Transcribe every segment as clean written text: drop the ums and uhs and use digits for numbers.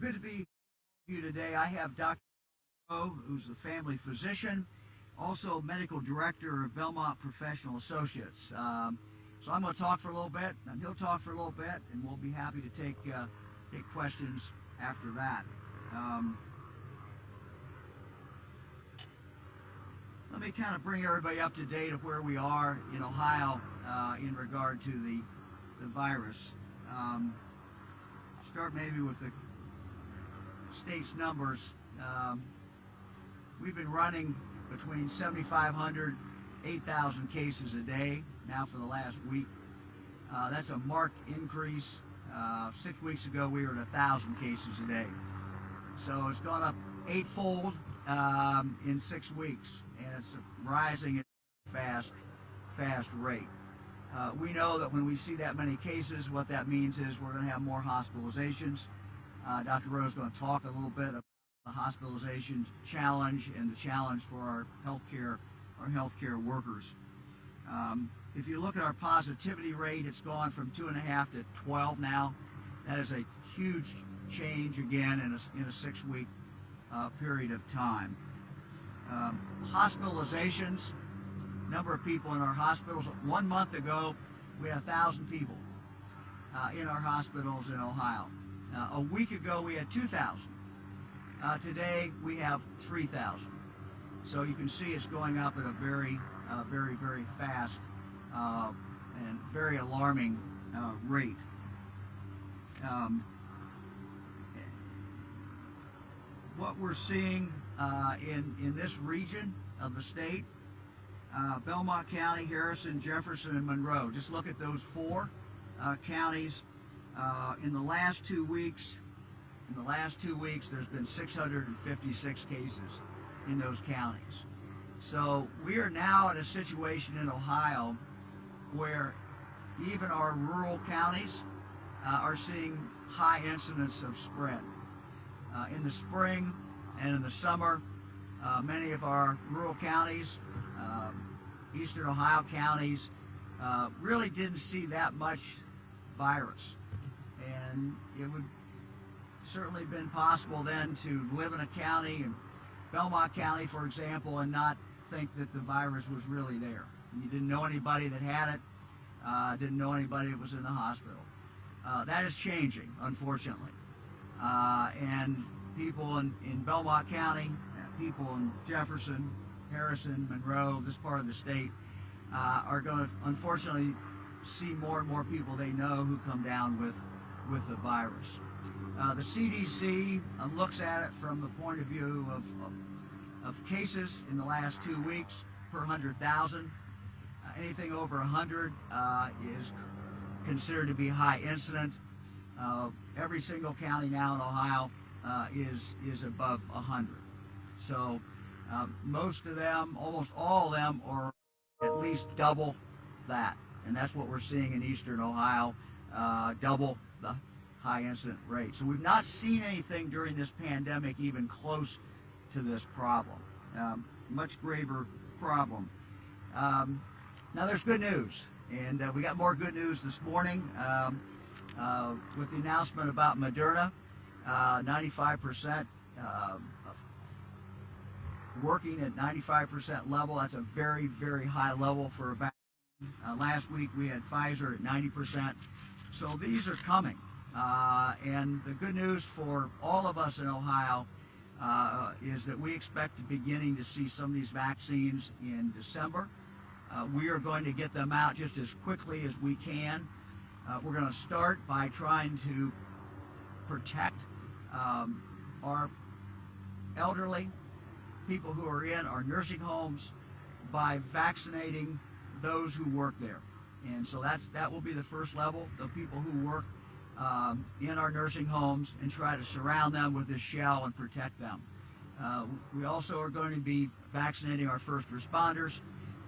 good to be with you today. I have Dr. Rowe, who's the family physician, also medical director of Belmont Professional Associates. So I'm going to talk for a little bit, and he'll talk for a little bit, and we'll be happy to take questions after that. Let me kind of bring everybody up to date of where we are in Ohio in regard to the virus. Start maybe with the state's numbers. We've been running between 7,500, 8,000 cases a day now for the last week. That's a marked increase. 6 weeks ago we were at 1,000 cases a day. So it's gone up eightfold in 6 weeks, and it's rising at a fast rate. We know that when we see that many cases, what that means is we're going to have more hospitalizations. Dr. Rowe is going to talk a little bit about the hospitalization challenge and the challenge for our healthcare workers. If you look at our positivity rate, it's gone from 2.5 to 12 now. That is a huge change again in a 6-week period of time. Hospitalizations, number of people in our hospitals. 1 month ago, we had 1,000 people in our hospitals in Ohio. A week ago, we had 2,000. Today, we have 3,000. So you can see it's going up at a very fast and very alarming rate. What we're seeing in this region of the state, Belmont County, Harrison, Jefferson, and Monroe. Just look at those 4 counties. In the last 2 weeks, there's been 656 cases in those counties. So we are now in a situation in Ohio where even our rural counties are seeing high incidence of spread. In the spring and in the summer, many of our rural counties, eastern Ohio counties, really didn't see that much virus. And it would certainly have been possible then to live in a county, in Belmont County, for example, and not think that the virus was really there. You didn't know anybody that had it, didn't know anybody that was in the hospital. That is changing, unfortunately. And people in Belmont County, people in Jefferson, Harrison, Monroe, this part of the state, are going to unfortunately see more and more people they know who come down with the virus. The CDC looks at it from the point of view of cases in the last 2 weeks per 100,000. Anything over 100 is considered to be high incident. Every single county now in Ohio is above 100. So most of them, almost all of them, are at least double that. And that's what we're seeing in eastern Ohio, double the high incident rate. So we've not seen anything during this pandemic even close to this problem. Much graver problem. Now there's good news, and we got more good news this morning with the announcement about Moderna. 95% working at 95% level. That's a very high level for a vaccine. Last week we had Pfizer at 90%. So these are coming. And the good news for all of us in Ohio is that we expect to beginning to see some of these vaccines in December. We are going to get them out just as quickly as we can. We're going to start by trying to protect our elderly, people who are in our nursing homes, by vaccinating those who work there. And so that will be the first level, the people who work in our nursing homes, and try to surround them with this shell and protect them. We also are going to be vaccinating our first responders,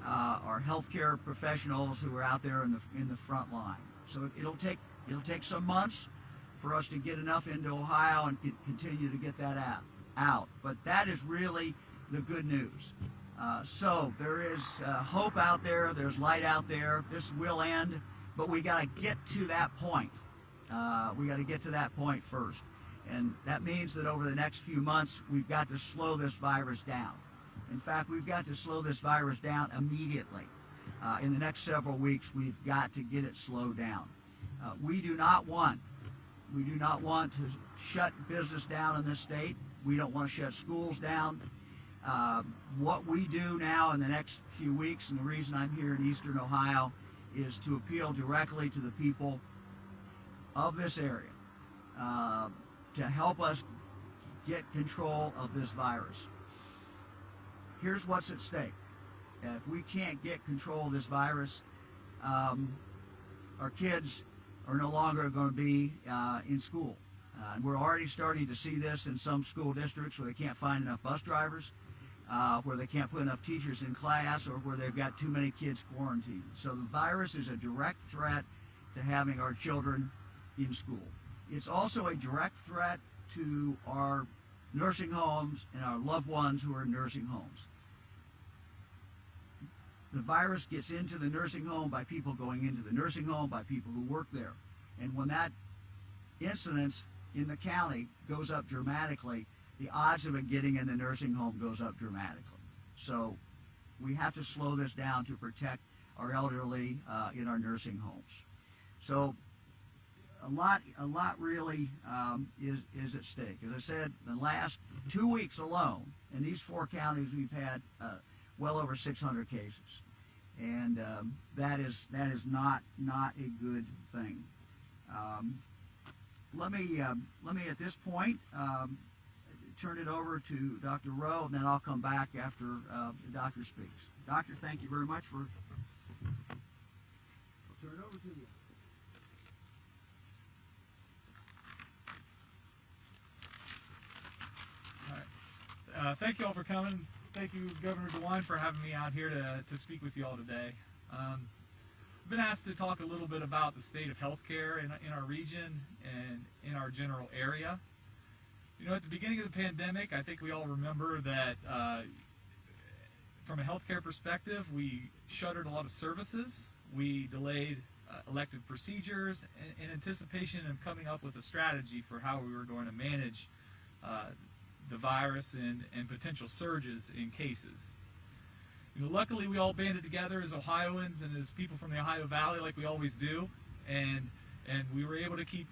our healthcare professionals who are out there in the front line. So it'll take some months for us to get enough into Ohio and continue to get that out. But that is really the good news. So there is hope out there. There's light out there. This will end, but we got to get to that point. We got to get to that point first. And that means that over the next few months, we've got to slow this virus down. In fact, we've got to slow this virus down immediately. In the next several weeks, we've got to get it slowed down. We do not want to shut business down in this state. We don't want to shut schools down. What we do now in the next few weeks, and the reason I'm here in Eastern Ohio, is to appeal directly to the people of this area to help us get control of this virus. Here's what's at stake. If we can't get control of this virus, our kids are no longer going to be in school. And we're already starting to see this in some school districts where they can't find enough bus drivers, where they can't put enough teachers in class, or where they've got too many kids quarantined. So the virus is a direct threat to having our children in school. It's also a direct threat to our nursing homes and our loved ones who are in nursing homes. The virus gets into the nursing home by people going into the nursing home, by people who work there. And when that incidence in the county goes up dramatically, the odds of it getting in the nursing home goes up dramatically. So we have to slow this down to protect our elderly in our nursing homes. So a lot really is at stake. As I said, the last 2 weeks alone, in these 4 counties, we've had well over 600 cases, and that is not a good thing. Let me at this point turn it over to Dr. Rowe, and then I'll come back after the doctor speaks. Doctor, thank you very much for. I'll turn it over to you. All right. Thank you all for coming. Thank you, Governor DeWine, for having me out here to speak with you all today. I've been asked to talk a little bit about the state of healthcare in our region and in our general area. You know, at the beginning of the pandemic, I think we all remember that from a healthcare perspective, we shuttered a lot of services. We delayed elective procedures in anticipation of coming up with a strategy for how we were going to manage the virus and potential surges in cases. You know, luckily, we all banded together as Ohioans and as people from the Ohio Valley, like we always do, and we were able to keep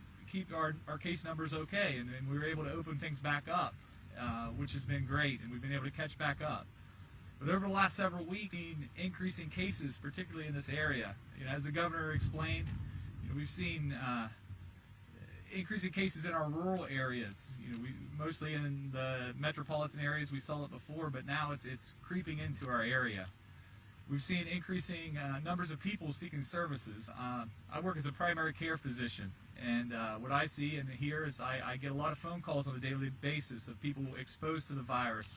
our case numbers okay, and we were able to open things back up, which has been great, and we've been able to catch back up. But over the last several weeks, we've seen increasing cases, particularly in this area. You know, as the governor explained, you know, we've seen increasing cases in our rural areas. You know, mostly in the metropolitan areas we saw it before, but now it's creeping into our area. We've seen increasing numbers of people seeking services. I work as a primary care physician, and what I see and hear is I get a lot of phone calls on a daily basis of people exposed to the virus,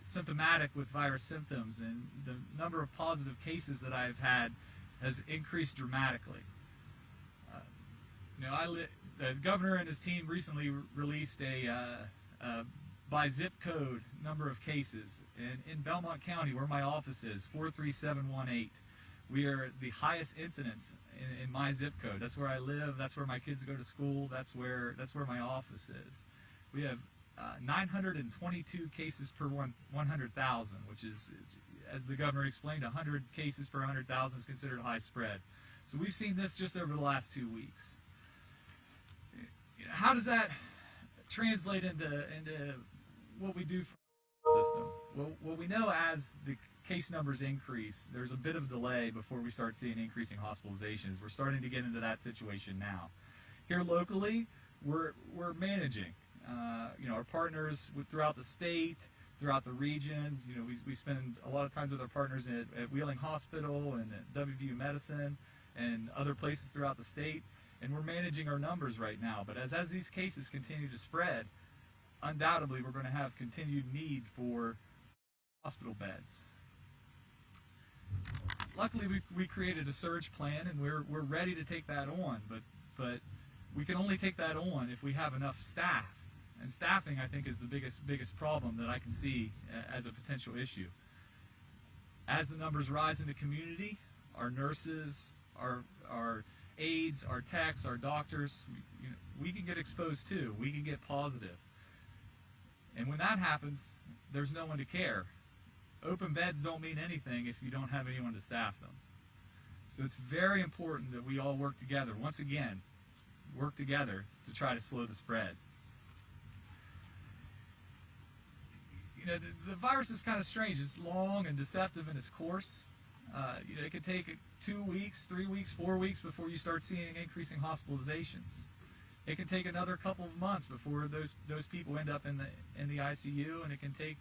symptomatic with virus symptoms, and the number of positive cases that I've had has increased dramatically. You know, the governor and his team recently released a by zip code number of cases. And in Belmont County, where my office is, 43718, we are the highest incidence in my zip code. That's where I live. That's where my kids go to school. That's where my office is. We have 922 cases per 100,000, which is, as the governor explained, 100 cases per 100,000 is considered high spread. So we've seen this just over the last 2 weeks. How does that translate into what we do for the system? Well, we know as the case numbers increase, there's a bit of a delay before we start seeing increasing hospitalizations. We're starting to get into that situation now. Here locally, we're managing. You know, our partners throughout the state, throughout the region. You know, we spend a lot of times with our partners at Wheeling Hospital and at WVU Medicine and other places throughout the state. And we're managing our numbers right now. But as these cases continue to spread, undoubtedly we're going to have continued need for hospital beds. Luckily, we created a surge plan, and we're ready to take that on. But we can only take that on if we have enough staff. And staffing, I think, is the biggest problem that I can see as a potential issue. As the numbers rise in the community, our nurses, our aides, our techs, our doctors, we can get exposed too. We can get positive. And when that happens, there's no one to care. Open beds don't mean anything if you don't have anyone to staff them. So it's very important that we all work together. Once again, work together to try to slow the spread. The virus is kind of strange. It's long and deceptive in its course. It could take 2 weeks, 3 weeks, 4 weeks before you start seeing increasing hospitalizations. It can take another couple of months before those people end up in the ICU, and it can take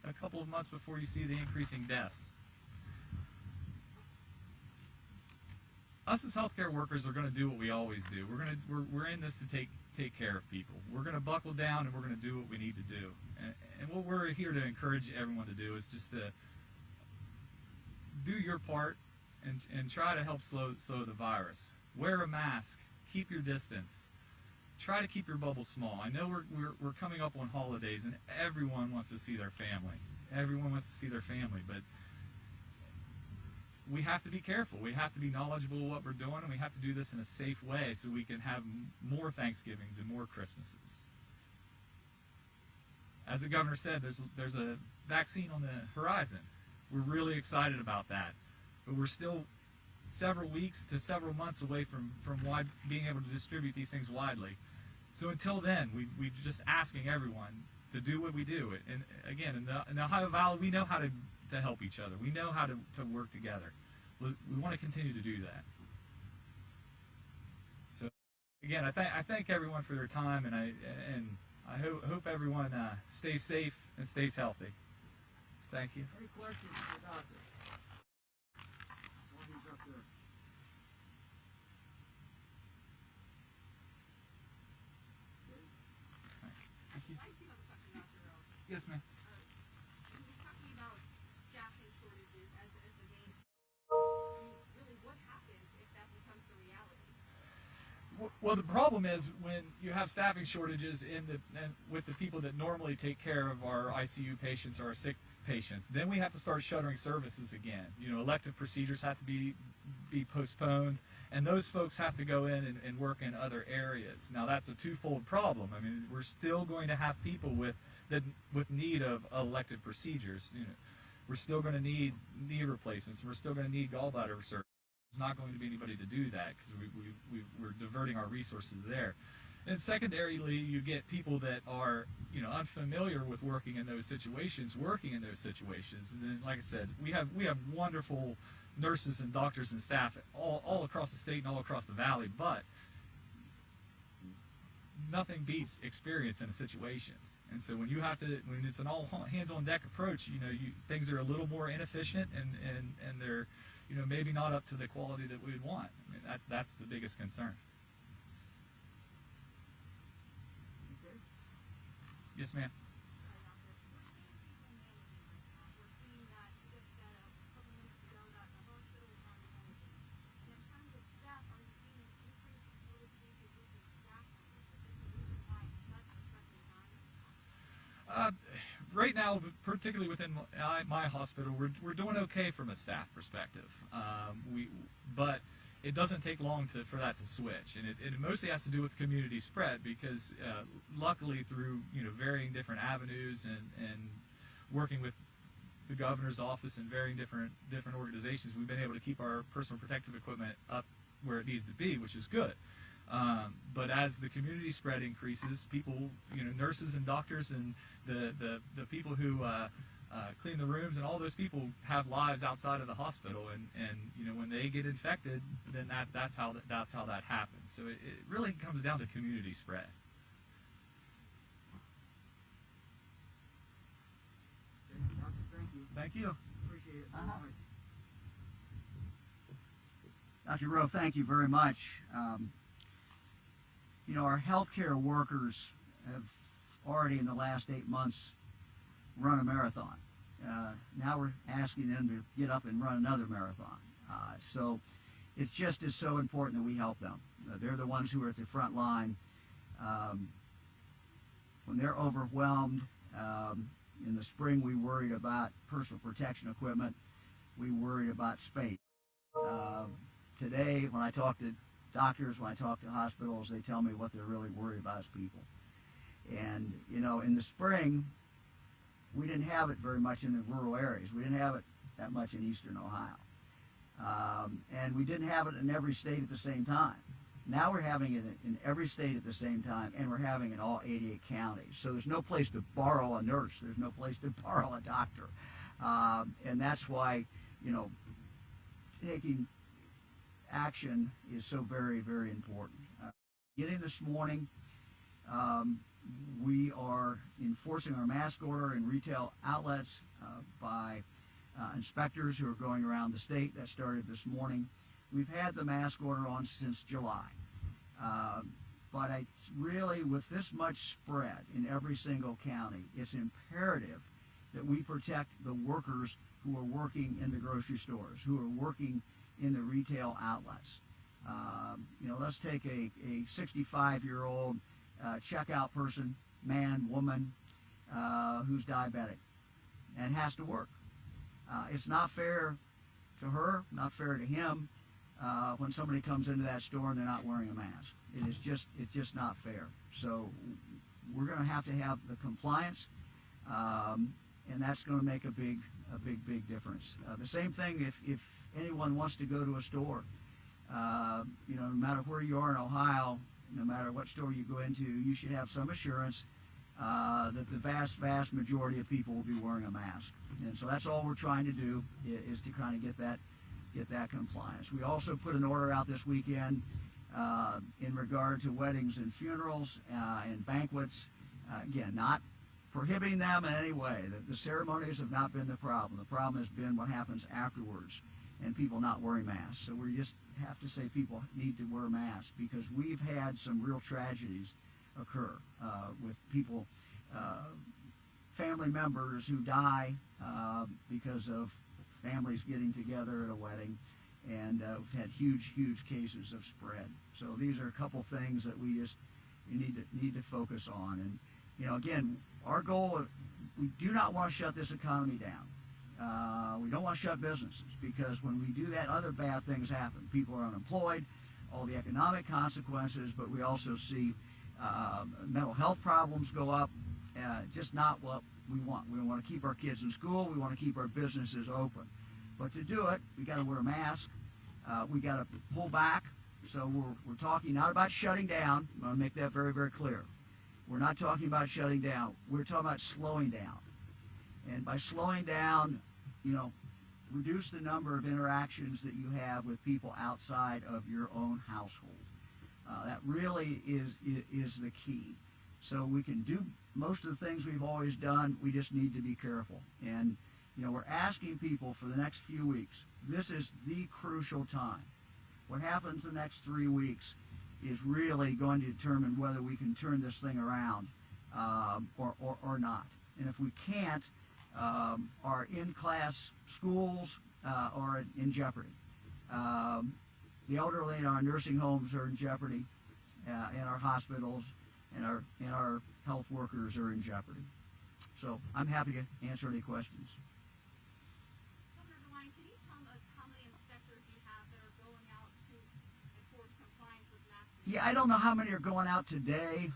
a couple of months before you see the increasing deaths. Us as healthcare workers are going to do what we always do. We're in this to take care of people. We're going to buckle down and we're going to do what we need to do. And what we're here to encourage everyone to do is just to do your part and try to help slow the virus. Wear a mask. Keep your distance. Try to keep your bubble small. I know we're coming up on holidays and everyone wants to see their family. Everyone wants to see their family, but we have to be careful. We have to be knowledgeable of what we're doing, and we have to do this in a safe way so we can have more Thanksgivings and more Christmases. As the governor said, there's a vaccine on the horizon. We're really excited about that, but we're still several weeks to several months away from being able to distribute these things widely. So until then, we're just asking everyone to do what we do. And again, in the Ohio Valley, we know how to help each other. We know how to work together. We want to continue to do that. So again, I thank everyone for their time, and I hope everyone stays safe and stays healthy. Thank you. Any questions for the doctor? While he's up there. Thank you. I do have a question, Dr. Earl. Yes, ma'am. You were talking about staffing shortages as the main. I mean, really, what happens if that becomes the reality? Well, the problem is when you have staffing shortages with the people that normally take care of our ICU patients or our sick patients, then we have to start shuttering services again. Elective procedures have to be postponed, and those folks have to go in and work in other areas. Now, that's a twofold problem. I mean, we're still going to have people with need of elective procedures. We're still going to need knee replacements. We're still going to need gallbladder surgery. There's not going to be anybody to do that because we're diverting our resources there. And secondarily, you get people that are unfamiliar with working in those situations. And then, like I said, we have wonderful nurses and doctors and staff all across the state and all across the valley, but nothing beats experience in a situation. And so when it's an all hands on deck approach, things are a little more inefficient and they're maybe not up to the quality that we'd want. I mean, that's the biggest concern. Okay. Yes, ma'am. We're seeing that you just said a couple minutes ago that the hospital is not managing. And in terms of staff, are you seeing an increase in total cases with the staff members? Is this the reason why it's such a pressing time? Right now, particularly within my hospital, we're doing okay from a staff perspective. But it doesn't take long for that to switch, and it mostly has to do with community spread because luckily through varying different avenues and working with the governor's office and varying different organizations, we've been able to keep our personal protective equipment up where it needs to be, which is good. But as the community spread increases, people, nurses and doctors and the people who clean the rooms and all those people have lives outside of the hospital, and when they get infected, then that's how that happens. So it really comes down to community spread. Doctor, thank you. Thank you. Appreciate it. Dr. Rowe, thank you very much. Our healthcare workers have already in the last 8 months run a marathon. Now we're asking them to get up and run another marathon. So it's just as so important that we help them. They're the ones who are at the front line. When they're overwhelmed, in the spring we worried about personal protection equipment. We worried about space. Today, when I talked to doctors, when I talk to hospitals, they tell me what they're really worried about is people. And, you know, in the spring, we didn't have it very much in the rural areas. We didn't have it that much in eastern Ohio. And we didn't have it in every state at the same time. Now we're having it in every state at the same time, and we're having it in all 88 counties. So there's no place to borrow a nurse. There's no place to borrow a doctor. And that's why, you know, taking action is so very, very important. Beginning this morning, we are enforcing our mask order in retail outlets by inspectors who are going around the state. That started this morning. We've had the mask order on since July. But it's really, with this much spread in every single county, it's imperative that we protect the workers who are working in the grocery stores, who are working in the retail outlets. You know, let's take a 65-year-old checkout person, man, woman, who's diabetic and has to work. It's not fair to her, not fair to him, when somebody comes into that store and they're not wearing a mask. It's just not fair. So we're going to have the compliance, and that's going to make a big difference. The same thing if anyone wants to go to a store. You know, no matter where you are in Ohio, no matter what store you go into, you should have some assurance that the vast majority of people will be wearing a mask. And so that's all we're trying to do, is to kind of get that compliance. We also put an order out this weekend in regard to weddings and funerals and banquets. Again, not prohibiting them in any way. The ceremonies have not been the problem. The problem has been what happens afterwards and people not wearing masks. So we just have to say people need to wear masks, because we've had some real tragedies occur with people, family members who die because of families getting together at a wedding, and we've had huge cases of spread. So these are a couple things that we need to focus on. And, you know, again, our goal, we do not want to shut this economy down. We don't want to shut businesses, because when we do that, other bad things happen. People are unemployed, all the economic consequences, but we also see mental health problems go up. Just not what we want. We want to keep our kids in school. We want to keep our businesses open. But to do it, we got to wear a mask. We got to pull back. So we're talking not about shutting down. I want to make that very, very clear. We're not talking about shutting down. We're talking about slowing down. And by slowing down, you know, reduce the number of interactions that you have with people outside of your own household. That really is the key. So we can do most of the things we've always done. We just need to be careful. And, you know, we're asking people for the next few weeks. This is the crucial time. What happens the next 3 weeks is really going to determine whether we can turn this thing around or not. And if we can't, our in-class schools are in jeopardy. The elderly in our nursing homes are in jeopardy, and our hospitals and our health workers are in jeopardy. So I'm happy to answer any questions. Governor DeWine, can you tell us how many inspectors you have that are going out to enforce compliance with masks? Yeah, I don't know how many are going out today.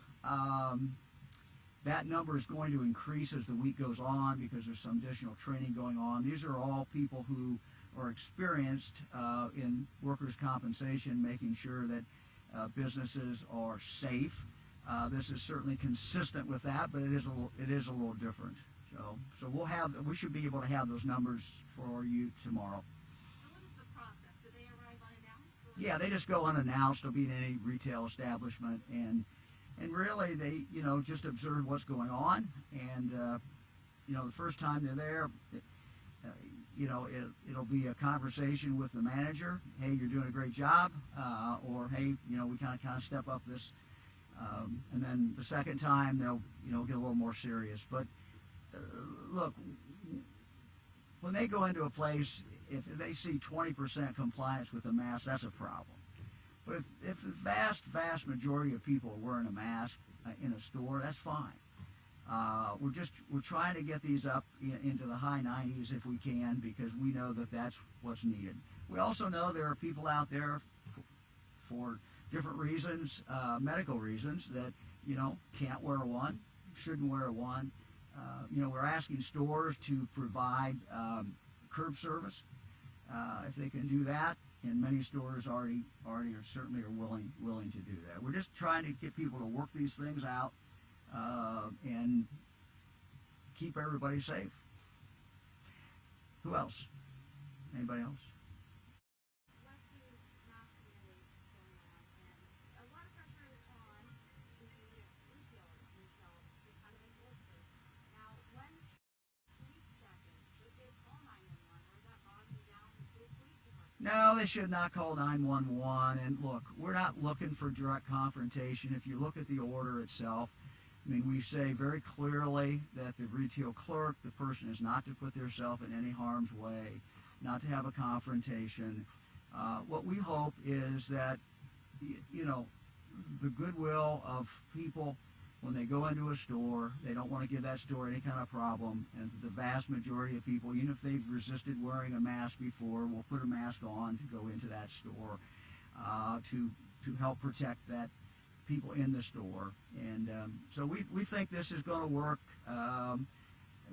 That number is going to increase as the week goes on, because there's some additional training going on. These are all people who are experienced in workers' compensation, making sure that businesses are safe. This is certainly consistent with that, but it is a little different. So we should be able to have those numbers for you tomorrow. And what is the process? Do they arrive unannounced? Yeah, they just go unannounced. They'll be in any retail establishment, and really they, you know, just observe what's going on. And you know, the first time they're there, you know, it'll be a conversation with the manager. Hey, you're doing a great job, or hey, you know, we kind of step up this. And then the second time they'll, you know, get a little more serious. But look, when they go into a place, if they see 20% compliance with the mask, that's a problem. But if the vast majority of people are wearing a mask in a store, that's fine. We're trying to get these up into the high 90s if we can, because we know that that's what's needed. We also know there are people out there for different reasons, medical reasons, that, can't wear one, shouldn't wear one. We're asking stores to provide curb service if they can do that, and many stores already are certainly are willing to do that. We're just trying to get people to work these things out and keep everybody safe. Who else? Anybody else? What do mask mandates going on? And a lot of pressure is on the retailers themselves to kind of enforce this. Now, when police step in, should they call 911 or is that bogging down the police department? No, they should not call 911. And look, we're not looking for direct confrontation. If you look at the order itself, we say very clearly that the retail clerk, the person, is not to put themselves in any harm's way, not to have a confrontation. What we hope is that, the goodwill of people, when they go into a store, they don't want to give that store any kind of problem, and the vast majority of people, even if they've resisted wearing a mask before, will put a mask on to go into that store to help protect that people in the store. And so we think this is going to work.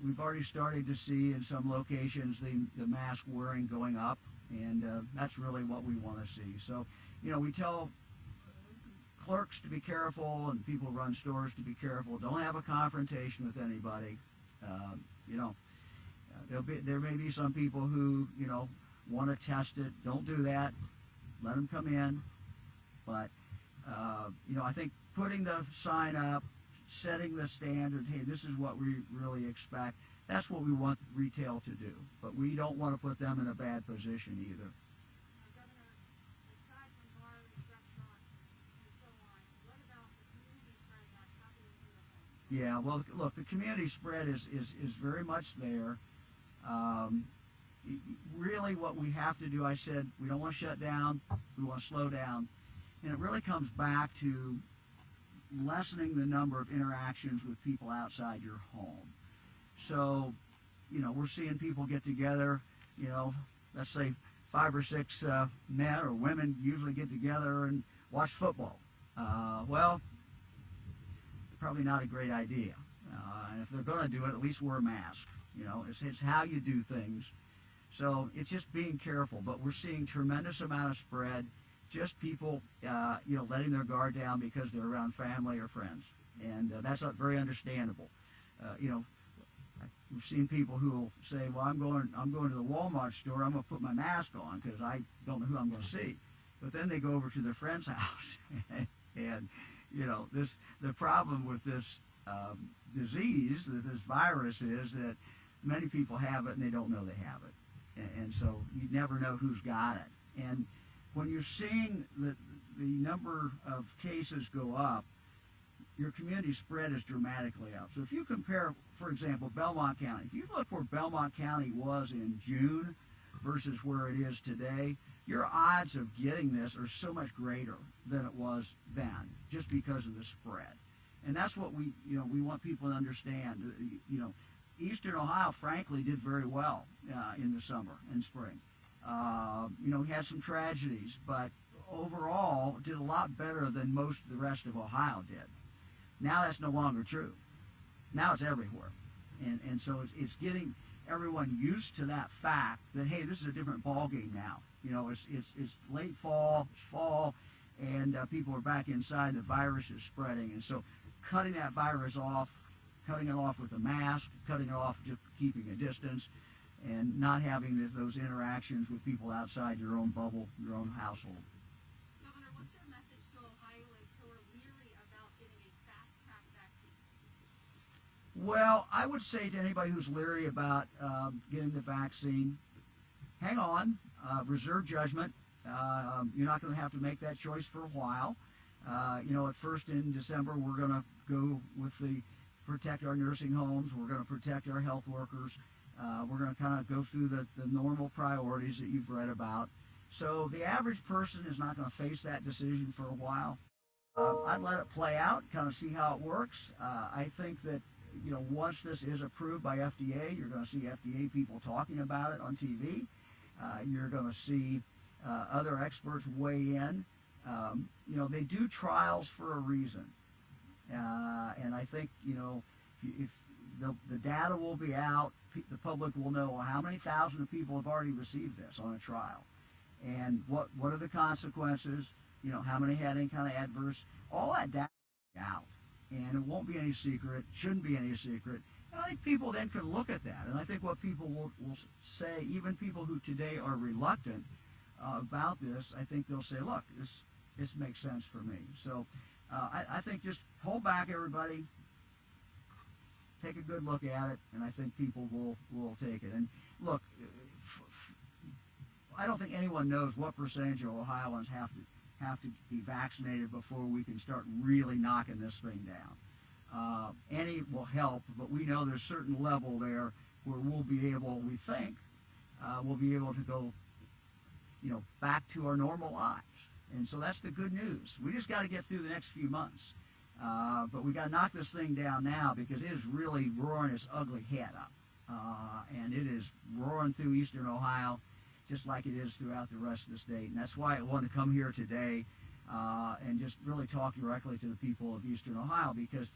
We've already started to see in some locations the mask wearing going up, and that's really what we want to see. So, we tell clerks to be careful and people who run stores to be careful. Don't have a confrontation with anybody. There may be some people who, want to test it. Don't do that. Let them come in. But I think putting the sign up, setting the standard, hey, this is what we really expect, that's what we want retail to do. But we don't want to put them in a bad position either. Governor, aside from bars, restaurants, and so on, what about the community spread that's happening in the home? Yeah, well, look, the community spread is very much there. Really what we have to do, I said, we don't want to shut down, we want to slow down. And it really comes back to lessening the number of interactions with people outside your home. So, we're seeing people get together, let's say 5 or 6 men or women usually get together and watch football. Well, probably not a great idea. And if they're going to do it, at least wear a mask. It's how you do things. So it's just being careful. But we're seeing tremendous amount of spread. Just people, letting their guard down because they're around family or friends, and that's not very understandable. We've seen people who will say, "Well, I'm going to the Walmart store. I'm going to put my mask on because I don't know who I'm going to see." But then they go over to their friend's house, and the problem with this disease, that this virus, is that many people have it and they don't know they have it, and so you never know who's got it. And when you're seeing the number of cases go up, your community spread is dramatically up. So if you compare, for example, Belmont County, if you look where Belmont County was in June versus where it is today, your odds of getting this are so much greater than it was then, just because of the spread. And that's what we want people to understand. Eastern Ohio, frankly, did very well in the summer and spring. He had some tragedies, but overall did a lot better than most of the rest of Ohio did. Now that's no longer true. Now it's everywhere. And so it's getting everyone used to that fact that, hey, this is a different ballgame now. It's late fall, it's fall, and people are back inside. The virus is spreading. And so cutting that virus off, cutting it off with a mask, cutting it off just keeping a distance, and not having those interactions with people outside your own bubble, your own household. Governor, what's your message to Ohioans who are leery about getting a fast-track vaccine? Well, I would say to anybody who's leery about getting the vaccine, hang on, reserve judgment. You're not going to have to make that choice for a while. At first in December, we're going to go with protect our nursing homes. We're going to protect our health workers. We're going to kind of go through the normal priorities that you've read about. So the average person is not going to face that decision for a while. I'd let it play out, kind of see how it works. I think that, once this is approved by FDA, you're going to see FDA people talking about it on TV. You're going to see other experts weigh in. you know, they do trials for a reason. And I think, you know, if the data will be out, the public will know, well, how many thousands of people have already received this on a trial, and what are the consequences, you know, how many had any kind of adverse, all that data will be out, and it won't be any secret, shouldn't be any secret. And I think people then can look at that, and I think what people will say, even people who today are reluctant about this, I think they'll say, look, this makes sense for me. So I think just hold back, everybody. Take a good look at it, and I think people will take it. And look, I don't think anyone knows what percentage of Ohioans have to be vaccinated before we can start really knocking this thing down. Any will help, but we know there's a certain level there where we'll be able, we think, we'll be able to go, you know, back to our normal lives. And so that's the good news. We just got to get through the next few months. But we got to knock this thing down now, because it is really roaring its ugly head up. And it is roaring through eastern Ohio, just like it is throughout the rest of the state. And that's why I wanted to come here today and just really talk directly to the people of eastern Ohio, because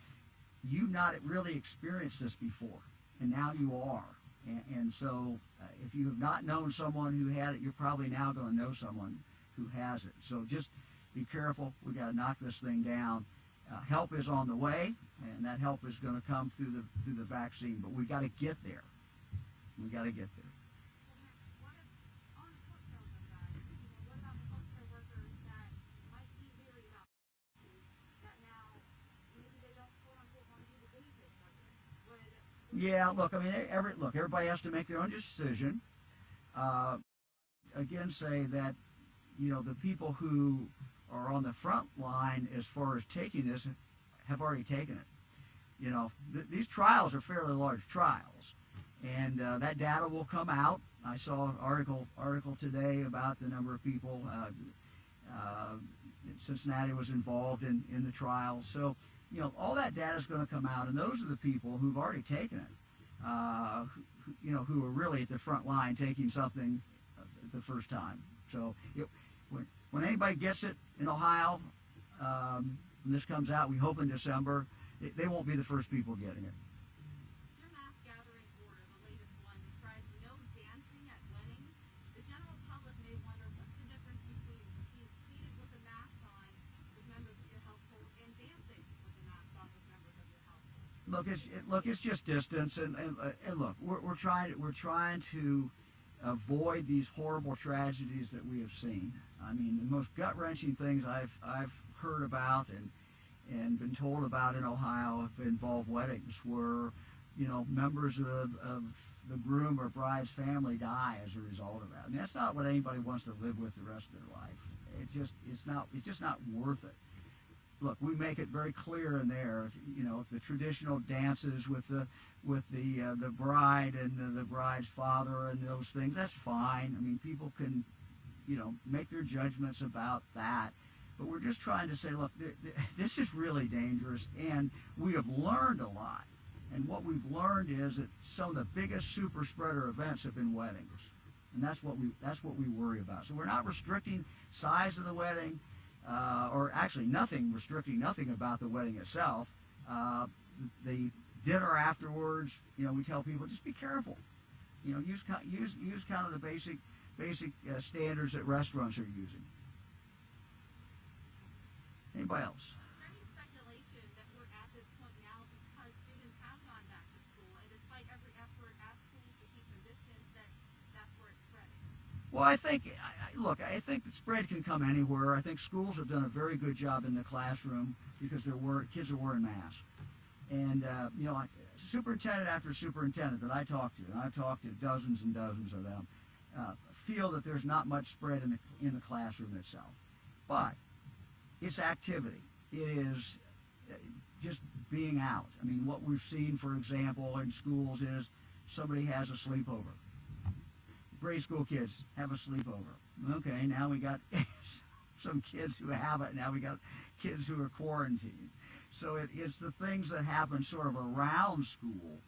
you've not really experienced this before, and now you are. And so if you have not known someone who had it, you're probably now going to know someone who has it. So just be careful. We got to knock this thing down. Help is on the way, and that help is going to come through the vaccine. But we got to get there. We got to get there. What if, on the flip side of that, what about the healthcare workers that might be leery about that now, maybe they don't quote unquote want to do the basic work? Yeah, look, I mean, everybody has to make their own decision. Again, say that, you know, the people who are on the front line as far as taking this have already taken it. You know, these trials are fairly large trials, and that data will come out. I saw an article today about the number of people. Cincinnati was involved in the trials, so you know all that data is going to come out, and those are the people who've already taken it. You know, who are really at the front line taking something the first time. So when anybody gets it in Ohio, when this comes out, we hope in December, they won't be the first people getting it. Your mass gathering order, the latest one, describes no dancing at weddings. The general public may wonder what's the difference between being seated with a mask on with members of your household and dancing with a mask on with members of your household. It's just distance, and look, we're trying to avoid these horrible tragedies that we have seen. I mean, the most gut-wrenching things I've heard about and been told about in Ohio have involved weddings where, you know, members of the groom or bride's family die as a result of that. I mean, that's not what anybody wants to live with the rest of their life. It's just not worth it. Look, we make it very clear in there. If the traditional dances with the bride and the bride's father and those things, that's fine. I mean, people can, you know, make their judgments about that. But we're just trying to say, look, this is really dangerous, and we have learned a lot. And what we've learned is that some of the biggest super spreader events have been weddings, and that's what we worry about. So we're not restricting size of the wedding. Or actually restricting nothing about the wedding itself. The dinner afterwards, you know, we tell people just be careful. You know, use kind of the basic standards that restaurants are using. Anybody else? Is there any speculation that we're at this point now because students have gone back to school, and despite every effort at schools to keep them distance, that's where it's spreading? Well, I think the spread can come anywhere. I think schools have done a very good job in the classroom because kids are wearing masks. And, you know, superintendent after superintendent that I talked to, and I've talked to dozens and dozens of them, feel that there's not much spread in the classroom itself. But it's activity. It is just being out. I mean, what we've seen, for example, in schools is somebody has a sleepover. Grade school kids have a sleepover. Okay, now we got some kids who have it. Now we got kids who are quarantined. So it's the things that happen sort of around school,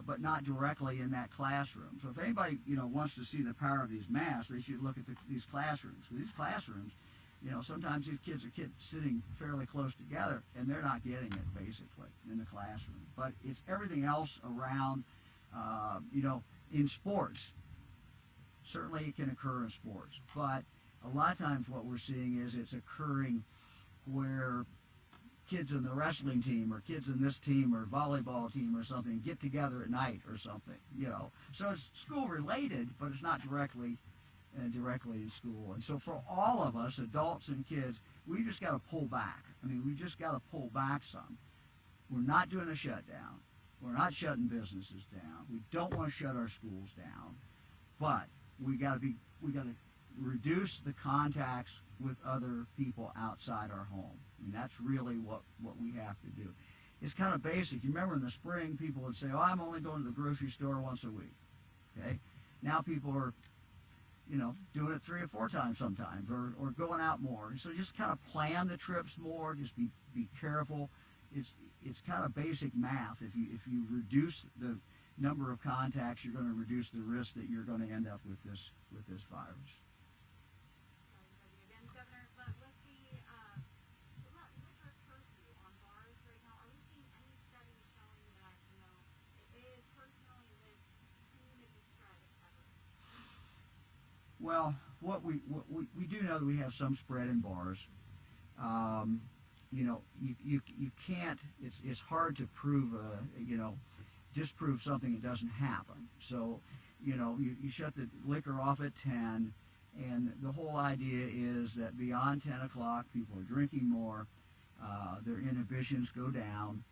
but not directly in that classroom. So if anybody, you know, wants to see the power of these masks, they should look at these classrooms. These classrooms, You know, sometimes these kids are sitting fairly close together, and they're not getting it basically in the classroom. But it's everything else around. You know, in sports, certainly it can occur in sports, but a lot of times what we're seeing is it's occurring where kids in the wrestling team or kids in this team or volleyball team or something get together at night or something, you know. So it's school related, but it's not directly in school. And so for all of us, adults and kids, we just got to pull back. I mean, we just got to pull back some. We're not doing a shutdown. We're not shutting businesses down. We don't want to shut our schools down, but we got to reduce the contacts with other people outside our home. I mean, that's really what we have to do. It's kind of basic. You remember in the spring, people would say, "Oh, I'm only going to the grocery store once a week." Okay, now people are, you know, doing it 3 or 4 times sometimes, or going out more. So just kind of plan the trips more. Just be careful. It's kind of basic math. If you reduce the number of contacts, you're going to reduce the risk that you're going to end up with this virus. Again, Governor, but with the liquor curfew on bars right now, are we seeing any studies showing that, you know, it is personally this community spread, if ever? Well, what we do know that we have some spread in bars. You know, you can't. It's hard to prove. You know, disprove something that doesn't happen. So, you know, you shut the liquor off at 10, and the whole idea is that beyond 10 o'clock, people are drinking more. Their inhibitions go down.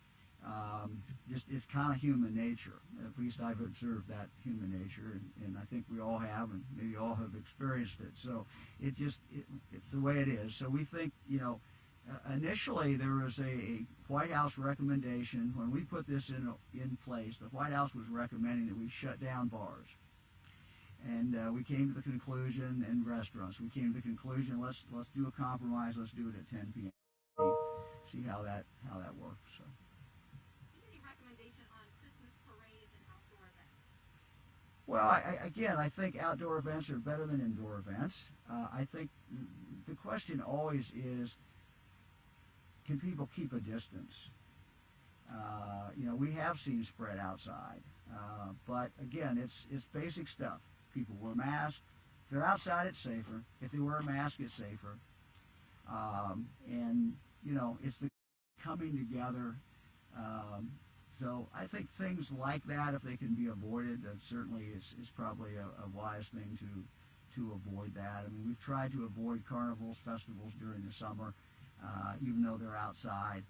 Just it's kind of human nature. At least I've observed that human nature, and I think we all have, and maybe all have experienced it. So it's the way it is. So we think, you know, initially there was a White House recommendation when we put this in place. The White House was recommending that we shut down bars, and we came to the conclusion, and restaurants. We came to the conclusion, let's do a compromise. Let's do it at 10 p.m. See how that works. So. Any recommendation on Christmas parades and outdoor events? Well, I think outdoor events are better than indoor events. I think the question always is, can people keep a distance? You know, we have seen spread outside, but again, it's basic stuff. People wear masks. If they're outside, it's safer. If they wear a mask, it's safer. And you know, it's the coming together. So I think things like that, if they can be avoided, that certainly is probably a wise thing to avoid that. I mean, we've tried to avoid carnivals, festivals during the summer, even though they're outside.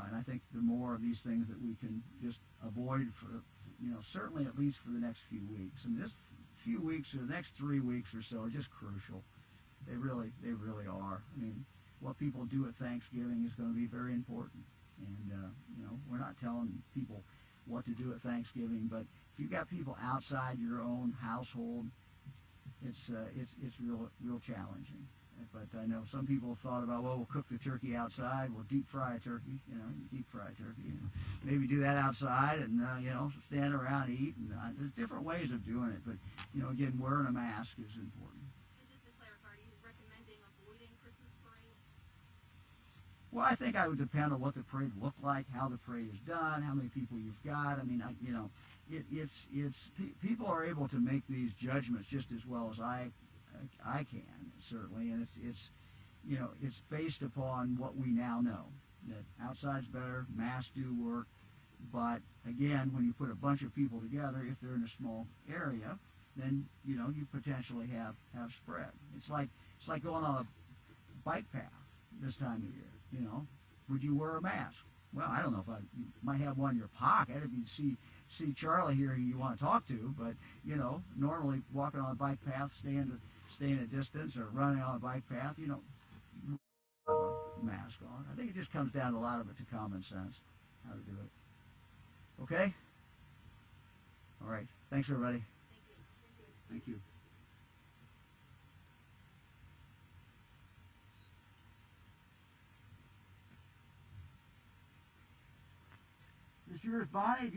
And I think the more of these things that we can just avoid for, you know, certainly at least for the next few weeks. And this few weeks or the next 3 weeks or so are just crucial. They really are. I mean, what people do at Thanksgiving is going to be very important. And, you know, we're not telling people what to do at Thanksgiving, but if you've got people outside your own household, it's real challenging. But I know some people have thought about, well, we'll cook the turkey outside, we'll deep fry a turkey, you know, deep fry a turkey, and maybe do that outside and, you know, stand around and eat. And there's different ways of doing it, but, you know, again, wearing a mask is important. And just to clarify, are you recommending avoiding Christmas parades? Well, I think I would depend on what the parade looked like, how the parade is done, how many people you've got. I mean, you know, people are able to make these judgments just as well as I can, certainly, and it's you know, it's based upon what we now know, that outside's better, masks do work, but again, when you put a bunch of people together, if they're in a small area, then, you know, you potentially have spread. It's like going on a bike path this time of year, you know. Would you wear a mask? Well, I don't know if you might have one in your pocket if you see Charlie here who you want to talk to, but, you know, normally walking on a bike path, staying a distance, or running on a bike path, you don't have a mask on. I think it just comes down to a lot of it to common sense, how to do it. Okay? All right. Thanks, everybody. Thank you. This yours, Bonnie?